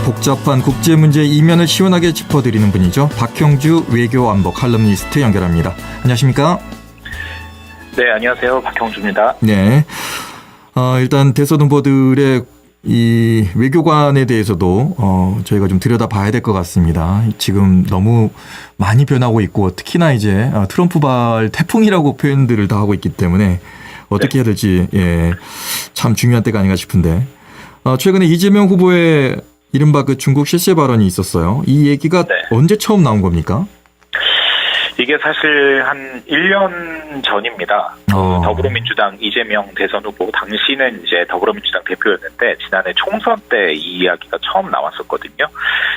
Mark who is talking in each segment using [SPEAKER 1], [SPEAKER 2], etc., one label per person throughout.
[SPEAKER 1] 복잡한 국제 문제의 이면을 시원하게 짚어드리는 분이죠. 박형주 외교안보 칼럼니스트 연결합니다. 안녕하십니까?
[SPEAKER 2] 네, 안녕하세요. 박형주입니다.
[SPEAKER 1] 네. 일단 대선 후보들의 이 외교관에 대해서도 저희가 좀 들여다봐야 될 것 같습니다. 지금 너무 많이 변하고 있고 특히나 이제 트럼프발 태풍이라고 표현들을 다 하고 있기 때문에 어떻게 해야 될지 참 중요한 때가 아닌가 싶은데 최근에 이재명 후보의 이른바 그 중국 실세 발언이 있었어요. 이 얘기가 언제 처음 나온 겁니까?
[SPEAKER 2] 이게 사실 한 1년 전입니다. 더불어민주당 이재명 대선 후보, 당시는 이제 더불어민주당 대표였는데 지난해 총선 때 이 이야기가 처음 나왔었거든요.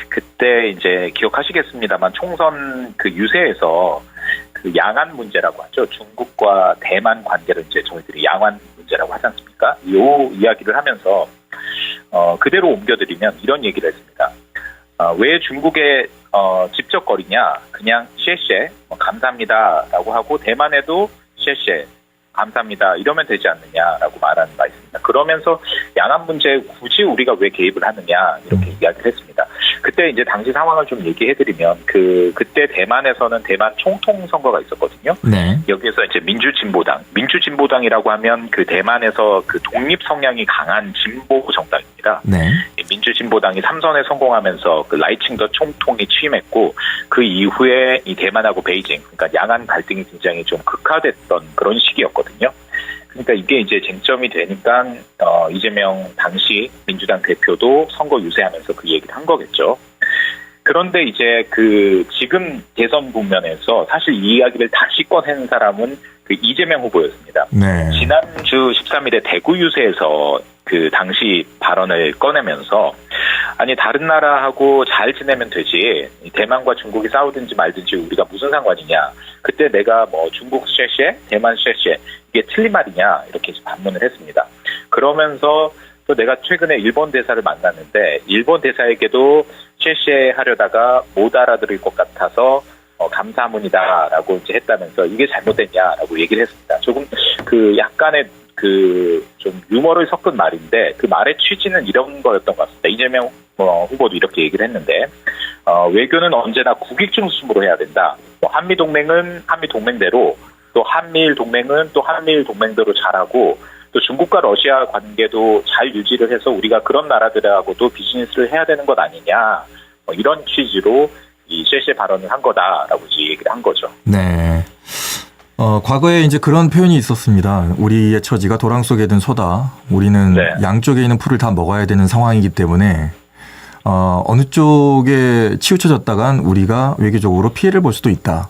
[SPEAKER 2] 그때 이제 기억하시겠습니다만 총선 그 유세에서 그 양안 문제라고 하죠. 중국과 대만 관계를 이제 저희들이 양안 문제라고 하지 않습니까? 이 이야기를 하면서 그대로 옮겨드리면 이런 얘기를 했습니다. 왜 중국에 집적거리냐? 그냥 셰셰 감사합니다라고 하고 대만에도 셰셰 감사합니다 이러면 되지 않느냐라고 말하는 바 있습니다. 그러면서 양안 문제에 굳이 우리가 왜 개입을 하느냐 이렇게 이야기를 했습니다. 그때 이제 당시 상황을 좀 얘기해드리면 그때 대만에서는 대만 총통 선거가 있었거든요.
[SPEAKER 1] 네.
[SPEAKER 2] 여기에서 이제 민주진보당이라고 하면 그 대만에서 그 독립 성향이 강한 진보 정당입니다.
[SPEAKER 1] 네.
[SPEAKER 2] 민주진보당이 3선에 성공하면서 그 라이칭더 총통이 취임했고 그 이후에 이 대만하고 베이징, 그러니까 양안 갈등이 굉장히 좀 극화됐던 그런 시기였거든요. 그러니까 이게 이제 쟁점이 되니까 이재명 당시 민주당 대표도 선거 유세하면서 그 얘기를 한 거겠죠. 그런데 이제 그 지금 대선 국면에서 사실 이 이야기를 다시 꺼낸 사람은 그 이재명 후보였습니다.
[SPEAKER 1] 네.
[SPEAKER 2] 지난주 13일에 대구 유세에서 그 당시 발언을 꺼내면서 아니 다른 나라하고 잘 지내면 되지 대만과 중국이 싸우든지 말든지 우리가 무슨 상관이냐. 그때 내가 뭐 중국 쉐쉐, 대만 쉐쉐 이게 틀린 말이냐 이렇게 반문을 했습니다. 그러면서 또 내가 최근에 일본 대사를 만났는데 일본 대사에게도 쉐쉐 하려다가 못 알아들을 것 같아서 감사합니다라고 이제 했다면서 이게 잘못됐냐라고 얘기를 했습니다. 조금 그 약간의 그 좀 유머를 섞은 말인데 그 말의 취지는 이런 거였던 것 같습니다. 이재명 후보도 이렇게 얘기를 했는데 외교는 언제나 국익 중심으로 해야 된다. 한미 동맹은 한미 동맹대로 또 한미일 동맹은 또 한미일 동맹대로 잘하고 또 중국과 러시아 관계도 잘 유지를 해서 우리가 그런 나라들하고도 비즈니스를 해야 되는 것 아니냐 이런 취지로 이 셰셰 발언을 한 거다라고 이제 얘기를 한 거죠.
[SPEAKER 1] 네. 과거에 이제 그런 표현이 있었습니다. 우리의 처지가 도랑 속에 든 소다. 우리는 양쪽에 있는 풀을 다 먹어야 되는 상황이기 때문에 어느 쪽에 치우쳐졌다간 우리가 외교적으로 피해를 볼 수도 있다.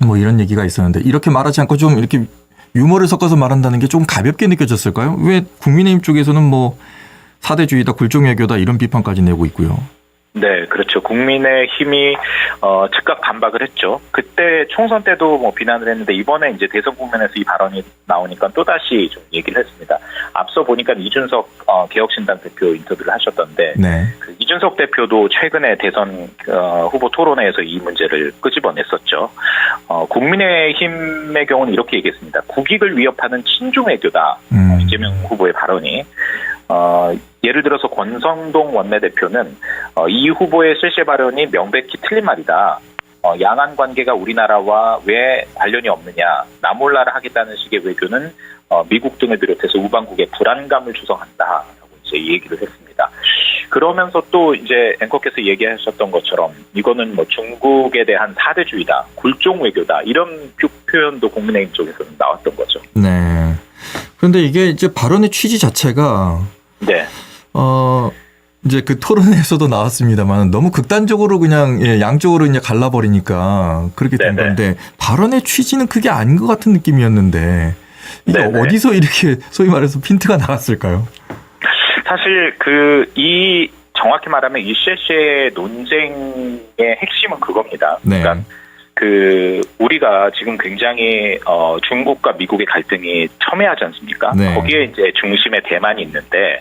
[SPEAKER 1] 뭐 이런 얘기가 있었는데 이렇게 말하지 않고 좀 이렇게 유머를 섞어서 말한다는 게 좀 가볍게 느껴졌을까요? 왜 국민의힘 쪽에서는 뭐 사대주의다, 굴종외교다 이런 비판까지 내고 있고요.
[SPEAKER 2] 네, 그렇죠. 국민의힘이 즉각 반박을 했죠. 그때 총선 때도 뭐 비난을 했는데 이번에 이제 대선 국면에서 이 발언이 나오니까 또 다시 좀 얘기를 했습니다. 앞서 보니까 이준석 개혁신당 대표 인터뷰를 하셨던데 그 이준석 대표도 최근에 대선 후보 토론회에서 이 문제를 끄집어냈었죠. 국민의힘의 경우는 이렇게 얘기했습니다. 국익을 위협하는 친중 외교다. 이재명 후보의 발언이. 예를 들어서 권성동 원내대표는 이 후보의 실세 발언이 명백히 틀린 말이다. 양안 관계가 우리나라와 왜 관련이 없느냐. 나 몰라라 하겠다는 식의 외교는 미국 등을 비롯해서 우방국에 불안감을 조성한다라고 이제 얘기를 했습니다. 그러면서 또 이제 앵커께서 얘기하셨던 것처럼 이거는 뭐 중국에 대한 사대주의다, 굴종 외교다 이런 표현도 국민의힘 쪽에서는 나왔던 거죠.
[SPEAKER 1] 네. 그런데 이게 이제 발언의 취지 자체가 이제 그 토론에서도 나왔습니다만 너무 극단적으로 그냥 양쪽으로 이제 갈라버리니까 그렇게 된 건데 발언의 취지는 그게 아닌 것 같은 느낌이었는데 이게 어디서 이렇게 소위 말해서 핀트가 나왔을까요?
[SPEAKER 2] 사실 이 정확히 말하면 이 셰셰 논쟁의 핵심은 그겁니다. 그러니까 우리가 지금 굉장히 중국과 미국의 갈등이 첨예하지 않습니까? 거기에 이제 중심에 대만이 있는데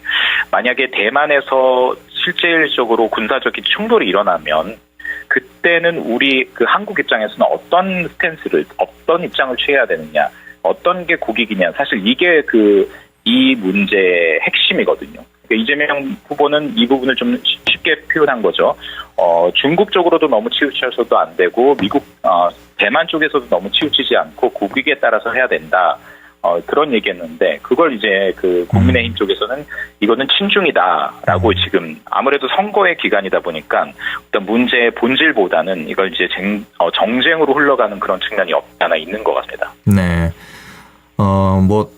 [SPEAKER 2] 만약에 대만에서 실질적으로 군사적인 충돌이 일어나면 그때는 우리 그 한국 입장에서는 어떤 입장을 취해야 되느냐, 어떤 게 국익이냐, 사실 이게 이 문제의 핵심이거든요. 그러니까 이재명 후보는 이 부분을 좀 쉽게 표현한 거죠. 중국 쪽으로도 너무 치우쳐서도 안 되고 미국 대만 쪽에서도 너무 치우치지 않고 국익에 따라서 해야 된다. 그런 얘기했는데 그걸 이제 그 국민의힘 쪽에서는 이거는 친중이다라고 지금 아무래도 선거의 기간이다 보니까 어떤 문제의 본질보다는 이걸 이제 정쟁으로 흘러가는 그런 측면이 없지 않아 있는 것 같습니다.
[SPEAKER 1] 네. 뭐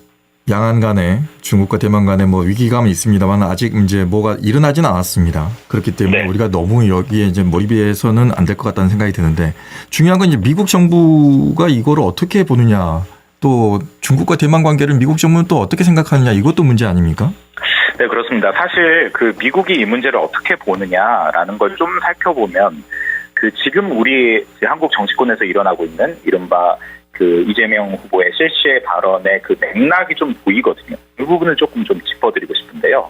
[SPEAKER 1] 양안 간에 중국과 대만 간에 뭐 위기감이 있습니다만 아직 이제 뭐가 일어나지는 않았습니다. 그렇기 때문에
[SPEAKER 2] 네.
[SPEAKER 1] 우리가 너무 여기에 이제 몰입해서는 안 될 것 같다는 생각이 드는데 중요한 건 이제 미국 정부가 이거를 어떻게 보느냐 또 중국과 대만 관계를 미국 정부는 또 어떻게 생각하느냐 이것도 문제 아닙니까?
[SPEAKER 2] 네, 그렇습니다. 사실 그 미국이 이 문제를 어떻게 보느냐라는 걸 좀 살펴보면 그 지금 우리 한국 정치권에서 일어나고 있는 이른바 그 이재명 후보의 실시의 발언의 그 맥락이 좀 보이거든요. 그 부분을 조금 좀 짚어드리고 싶은데요.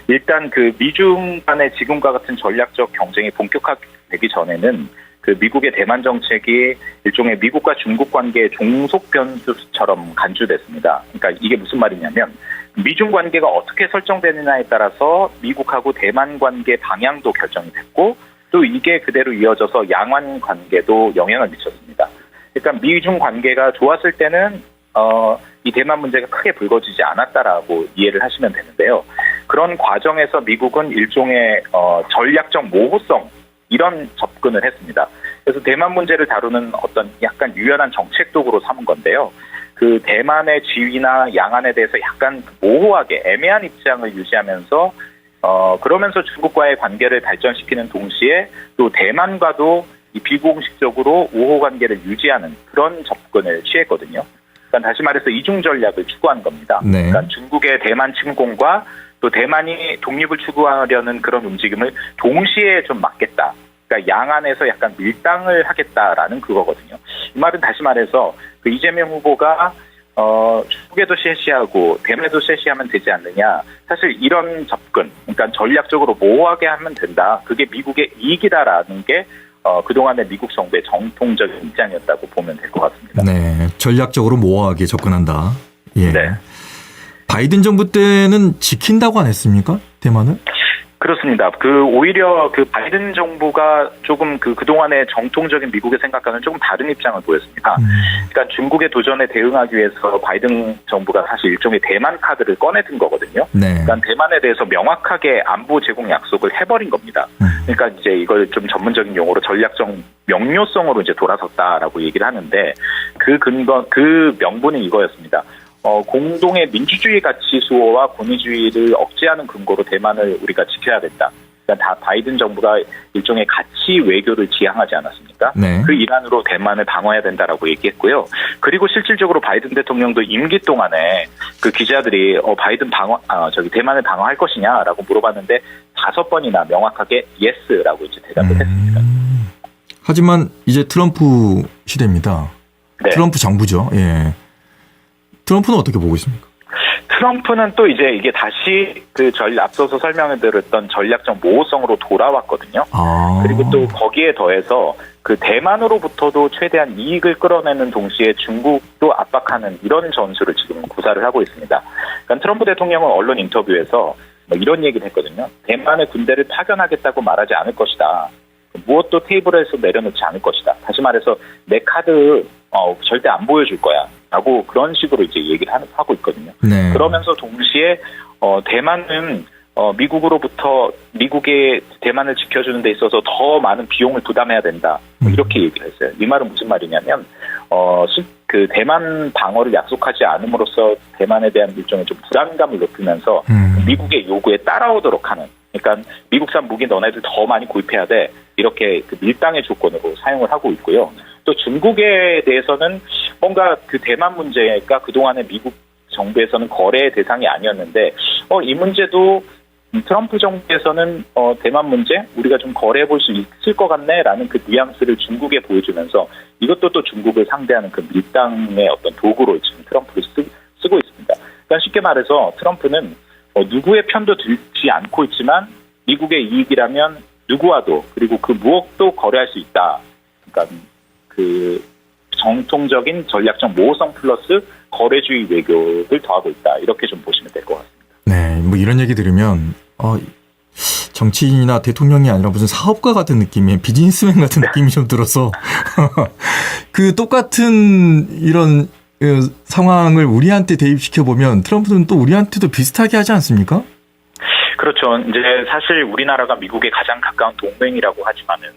[SPEAKER 2] 일단 그 미중 간의 지금과 같은 전략적 경쟁이 본격화되기 전에는 그 미국의 대만 정책이 일종의 미국과 중국 관계의 종속 변수처럼 간주됐습니다. 그러니까 이게 무슨 말이냐면 미중 관계가 어떻게 설정되느냐에 따라서 미국하고 대만 관계 방향도 결정이 됐고 또 이게 그대로 이어져서 양안 관계도 영향을 미쳤습니다. 그러니까 미중 관계가 좋았을 때는 이 대만 문제가 크게 불거지지 않았다라고 이해를 하시면 되는데요. 그런 과정에서 미국은 일종의 전략적 모호성 이런 접근을 했습니다. 그래서 대만 문제를 다루는 어떤 약간 유연한 정책 도구로 삼은 건데요. 그 대만의 지위나 양안에 대해서 약간 모호하게 애매한 입장을 유지하면서 그러면서 중국과의 관계를 발전시키는 동시에 또 대만과도 이 비공식적으로 우호 관계를 유지하는 그런 접근을 취했거든요. 그러니까 다시 말해서 이중 전략을 추구한 겁니다.
[SPEAKER 1] 네.
[SPEAKER 2] 그러니까 중국의 대만 침공과 또 대만이 독립을 추구하려는 그런 움직임을 동시에 좀 막겠다. 그러니까 양안에서 약간 밀당을 하겠다라는 그거거든요. 이 말은 다시 말해서 그 이재명 후보가 중국에도 셰시하고 대만에도 셰시하면 되지 않느냐. 사실 이런 접근, 그러니까 전략적으로 모호하게 하면 된다. 그게 미국의 이익이다라는 게 그동안의 미국 정부의 정통적인 입장이었다고 보면 될 것 같습니다.
[SPEAKER 1] 네, 전략적으로 모호하게 접근한다. 예.
[SPEAKER 2] 네.
[SPEAKER 1] 바이든 정부 때는 지킨다고 안 했습니까? 대만을?
[SPEAKER 2] 그렇습니다. 오히려 바이든 정부가 조금 그동안의 정통적인 미국의 생각과는 조금 다른 입장을 보였습니다. 그러니까 중국의 도전에 대응하기 위해서 바이든 정부가 사실 일종의 대만 카드를 꺼내든 거거든요.
[SPEAKER 1] 네.
[SPEAKER 2] 그러니까 대만에 대해서 명확하게 안보 제공 약속을 해버린 겁니다. 그러니까 이제 이걸 좀 전문적인 용어로 전략적 명료성으로 이제 돌아섰다라고 얘기를 하는데 그 명분이 이거였습니다. 공동의 민주주의 가치 수호와 권위주의를 억제하는 근거로 대만을 우리가 지켜야 된다. 그러니까 다 바이든 정부가 일종의 가치 외교를 지향하지 않았습니까?
[SPEAKER 1] 네.
[SPEAKER 2] 그 일환으로 대만을 방어해야 된다라고 얘기했고요. 그리고 실질적으로 바이든 대통령도 임기 동안에 그 기자들이 대만을 방어할 것이냐라고 물어봤는데 5번이나 명확하게 예스라고 이제 대답을 했습니다.
[SPEAKER 1] 하지만 이제 트럼프 시대입니다.
[SPEAKER 2] 네.
[SPEAKER 1] 트럼프 정부죠. 예. 트럼프는 어떻게 보고 있습니까?
[SPEAKER 2] 트럼프는 또 이제 이게 다시 앞서서 설명해드렸던 전략적 모호성으로 돌아왔거든요. 그리고 또 거기에 더해서 그 대만으로부터도 최대한 이익을 끌어내는 동시에 중국도 압박하는 이런 전술을 지금 구사를 하고 있습니다. 그러니까 트럼프 대통령은 언론 인터뷰에서 이런 얘기를 했거든요. 대만의 군대를 파견하겠다고 말하지 않을 것이다. 무엇도 테이블에서 내려놓지 않을 것이다. 다시 말해서 내 카드 절대 안 보여줄 거야. 라고 그런 식으로 이제 얘기를 하고 있거든요.
[SPEAKER 1] 네.
[SPEAKER 2] 그러면서 동시에 대만은 미국의 대만을 지켜주는 데 있어서 더 많은 비용을 부담해야 된다. 이렇게 얘기를 했어요. 이 말은 무슨 말이냐면 그 대만 방어를 약속하지 않음으로써 대만에 대한 일종의 좀 불안감을 높이면서 미국의 요구에 따라오도록 하는. 그러니까 미국산 무기 너네들 더 많이 구입해야 돼. 이렇게 그 밀당의 조건으로 사용을 하고 있고요. 또 중국에 대해서는 뭔가 그 대만 문제가 그동안의 미국 정부에서는 거래의 대상이 아니었는데 이 문제도 트럼프 정부에서는 대만 문제 우리가 좀 거래해 볼 수 있을 것 같네라는 그 뉘앙스를 중국에 보여주면서 이것도 또 중국을 상대하는 그 밀당의 어떤 도구로 지금 트럼프를 쓰고 있습니다. 그러니까 쉽게 말해서 트럼프는 누구의 편도 들지 않고 있지만 미국의 이익이라면 누구와도 그리고 그 무엇도 거래할 수 있다. 그러니까 그 정통적인 전략적 모호성 플러스 거래주의 외교를 더하고 있다. 이렇게 좀 보시면 될 것 같습니다.
[SPEAKER 1] 네, 뭐 이런 얘기 들으면 정치인이나 대통령이 아니라 무슨 사업가 같은 느낌이 비즈니스맨 같은 느낌이 좀 들어서 그 똑같은 이런 상황을 우리한테 대입시켜 보면 트럼프는 또 우리한테도 비슷하게 하지 않습니까?
[SPEAKER 2] 그렇죠. 이제 사실 우리나라가 미국에 가장 가까운 동맹이라고 하지만은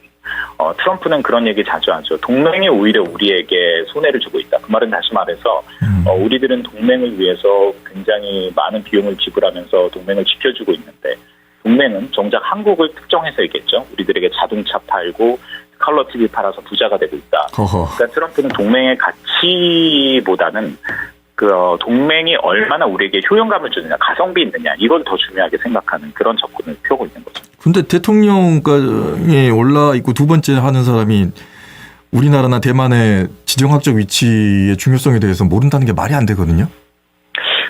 [SPEAKER 2] 트럼프는 그런 얘기 자주 하죠. 동맹이 오히려 우리에게 손해를 주고 있다. 그 말은 다시 말해서 우리들은 동맹을 위해서 굉장히 많은 비용을 지불하면서 동맹을 지켜주고 있는데 동맹은 정작 한국을 특정해서이겠죠. 우리들에게 자동차 팔고 컬러 TV 팔아서 부자가 되고 있다. 그러니까 트럼프는 동맹의 가치보다는 동맹이 얼마나 우리에게 효용감을 주느냐, 가성비 있느냐, 이걸 더 중요하게 생각하는 그런 접근을 펴고 있는 거죠.
[SPEAKER 1] 근데 대통령에 올라 있고 두 번째 하는 사람이 우리나라나 대만의 지정학적 위치의 중요성에 대해서 모른다는 게 말이 안 되거든요.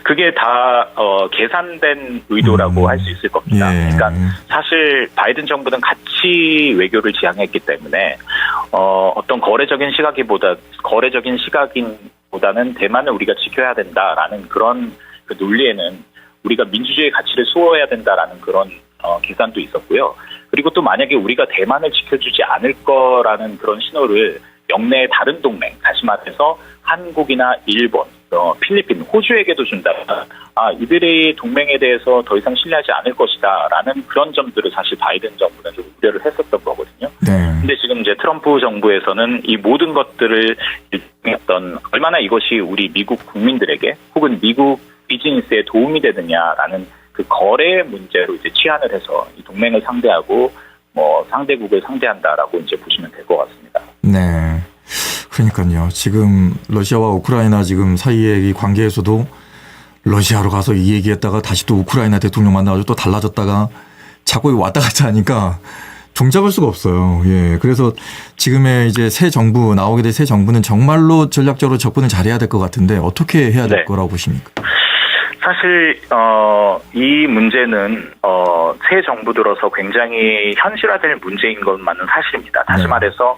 [SPEAKER 2] 그게 다 계산된 의도라고 할 수 있을 겁니다.
[SPEAKER 1] 예.
[SPEAKER 2] 그러니까 사실 바이든 정부는 가치 외교를 지향했기 때문에 어떤 거래적인 시각보다는 대만을 우리가 지켜야 된다라는 그런 그 논리에는 우리가 민주주의 가치를 수호해야 된다라는 그런 계산도 있었고요. 그리고 또 만약에 우리가 대만을 지켜주지 않을 거라는 그런 신호를 영내의 다른 동맹, 다시 말해서 한국이나 일본, 필리핀, 호주에게도 준다. 이들의 동맹에 대해서 더 이상 신뢰하지 않을 것이다라는 그런 점들을 사실 바이든 정부는 좀 우려를 했었던 거거든요. 그런데 지금 이제 트럼프 정부에서는 이 모든 것들을 얼마나 이것이 우리 미국 국민들에게 혹은 미국 비즈니스에 도움이 되느냐라는 그 거래 문제로 이제 치환을 해서 이 동맹을 상대하고 상대국을 상대한다라고 이제 보시면 될 것 같습니다.
[SPEAKER 1] 네. 그러니까요. 지금 러시아와 우크라이나 지금 사이의 이 관계에서도 러시아로 가서 이 얘기했다가 다시 또 우크라이나 대통령 만나가지고 또 달라졌다가 자꾸 왔다 갔다 하니까 종잡을 수가 없어요. 예. 그래서 지금의 이제 나오게 될 새 정부는 정말로 전략적으로 접근을 잘해야 될 것 같은데 어떻게 해야 될 거라고 보십니까?
[SPEAKER 2] 사실 이 문제는 새 정부 들어서 굉장히 현실화될 문제인 것만은 사실입니다. 다시 말해서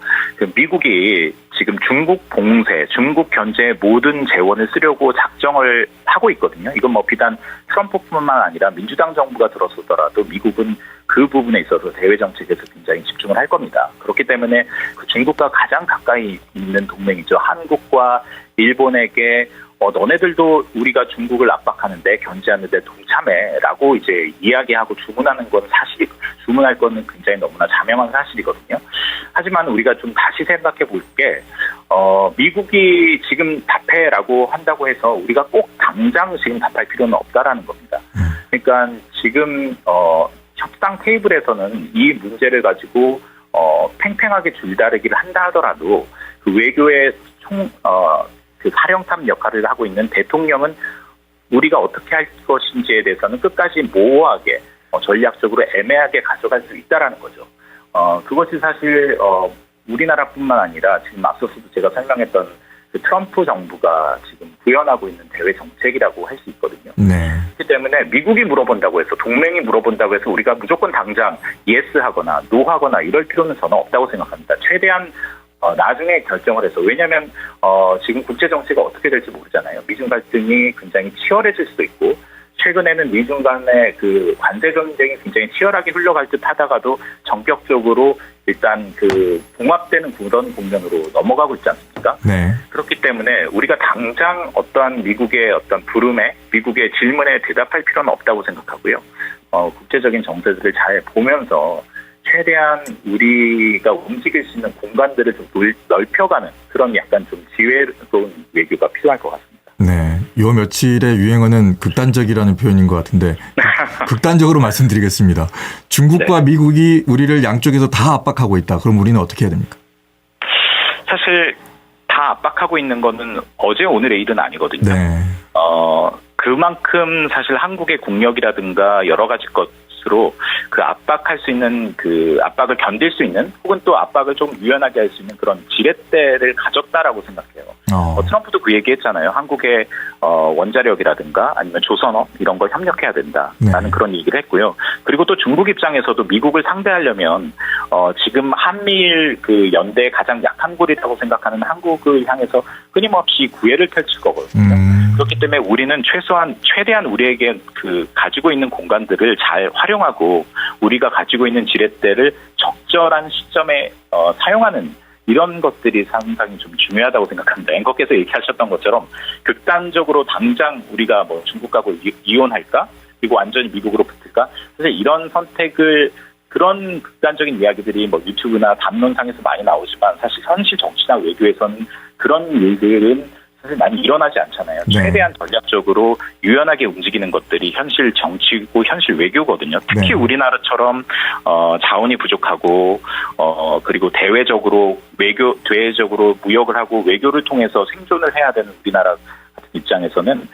[SPEAKER 2] 미국이 지금 중국 봉쇄, 중국 견제의 모든 재원을 쓰려고 작정을 하고 있거든요. 이건 비단 트럼프뿐만 아니라 민주당 정부가 들어서더라도 미국은 그 부분에 있어서 대외 정책에서 굉장히 집중을 할 겁니다. 그렇기 때문에 중국과 가장 가까이 있는 동맹이죠. 한국과 일본에게 너네들도 우리가 중국을 압박하는데 견제하는데 동참해라고 이제 이야기하고 주문하는 건 주문할 거는 굉장히 너무나 자명한 사실이거든요. 하지만 우리가 좀 다시 생각해 볼 게 미국이 지금 답해라고 한다고 해서 우리가 꼭 당장 지금 답할 필요는 없다라는 겁니다. 그러니까 지금 협상 테이블에서는 이 문제를 가지고 팽팽하게 줄다리기를 한다 하더라도 그 외교의 그 사령탑 역할을 하고 있는 대통령은 우리가 어떻게 할 것인지에 대해서는 끝까지 모호하게 전략적으로 애매하게 가져갈 수 있다라는 거죠. 그것이 사실 우리나라뿐만 아니라 지금 앞서서도 제가 설명했던 그 트럼프 정부가 지금 구현하고 있는 대외 정책이라고 할 수 있거든요. 그렇기 때문에 미국이 물어본다고 해서 동맹이 물어본다고 해서 우리가 무조건 당장 예스 하거나 노 하거나 이럴 필요는 저는 없다고 생각합니다. 최대한 나중에 결정을 해서 왜냐하면 지금 국제 정치가 어떻게 될지 모르잖아요. 미중 갈등이 굉장히 치열해질 수도 있고 최근에는 미중 간의 그 관세 전쟁이 굉장히 치열하게 흘러갈 듯 하다가도 전격적으로 일단 그 봉합되는 그런 국면으로 넘어가고 있지 않습니까? 네. 그렇기 때문에 우리가 당장 어떠한 미국의 어떤 부름에 미국의 질문에 대답할 필요는 없다고 생각하고요. 국제적인 정세들을 잘 보면서 최대한 우리가 움직일 수 있는 공간들을 좀 넓혀가는 그런 약간 좀 지혜로운 외교가 필요할 것 같습니다.
[SPEAKER 1] 네. 요 며칠의 유행어는 극단적이라는 표현인 것 같은데 극단적으로 말씀드리겠습니다. 중국과 미국이 우리를 양쪽에서 다 압박하고 있다. 그럼 우리는 어떻게 해야 됩니까?
[SPEAKER 2] 사실 다 압박하고 있는 거는 어제 오늘의 일은 아니거든요. 네. 그만큼 사실 한국의 국력이라든가 여러 가지 것으로 그 압박할 수 있는 그 압박을 견딜 수 있는 혹은 또 압박을 좀 유연하게 할 수 있는 그런 지렛대를 가졌다라고 생각해요. 트럼프도 그 얘기했잖아요. 한국의 원자력이라든가 아니면 조선업 이런 걸 협력해야 된다라는 그런 얘기를 했고요. 그리고 또 중국 입장에서도 미국을 상대하려면 지금 한미일 그 연대의 가장 약한 골이라고 생각하는 한국을 향해서 끊임없이 구애를 펼칠 거거든요. 그렇기 때문에 우리는 최대한 우리에게 그 가지고 있는 공간들을 잘 활용하고 우리가 가지고 있는 지렛대를 적절한 시점에 사용하는 이런 것들이 상당히 좀 중요하다고 생각합니다. 앵커께서 얘기하셨던 것처럼 극단적으로 당장 우리가 뭐 중국하고 이혼할까? 그리고 완전히 미국으로 붙을까? 사실 이런 선택을 그런 극단적인 이야기들이 뭐 유튜브나 담론상에서 많이 나오지만 사실 현실 정치나 외교에서는 그런 일들은 사실 많이 일어나지 않잖아요.
[SPEAKER 1] 네.
[SPEAKER 2] 최대한 전략적으로 유연하게 움직이는 것들이 현실 정치고 현실 외교거든요. 특히
[SPEAKER 1] 네.
[SPEAKER 2] 우리나라처럼 자원이 부족하고 그리고 대외적으로 무역을 하고 외교를 통해서 생존을 해야 되는 우리나라 같은 입장에서는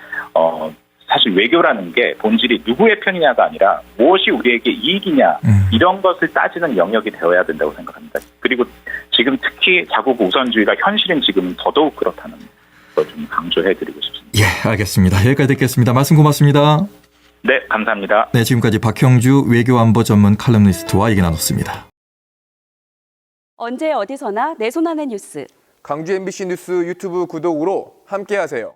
[SPEAKER 2] 사실 외교라는 게 본질이 누구의 편이냐가 아니라 무엇이 우리에게 이익이냐 이런 것을 따지는 영역이 되어야 된다고 생각합니다. 그리고 지금 특히 자국 우선주의가 현실인 지금은 더더욱 그렇다는 걸 좀 강조해드리고 싶습니다.
[SPEAKER 1] 예, 알겠습니다. 여기까지 듣겠습니다. 말씀 고맙습니다.
[SPEAKER 2] 네, 감사합니다.
[SPEAKER 1] 네, 지금까지 박형주 외교안보 전문 칼럼니스트와 얘기 나눴습니다.
[SPEAKER 3] 언제 어디서나 내 손 안의 뉴스.
[SPEAKER 4] 강주 MBC 뉴스 유튜브 구독으로 함께하세요.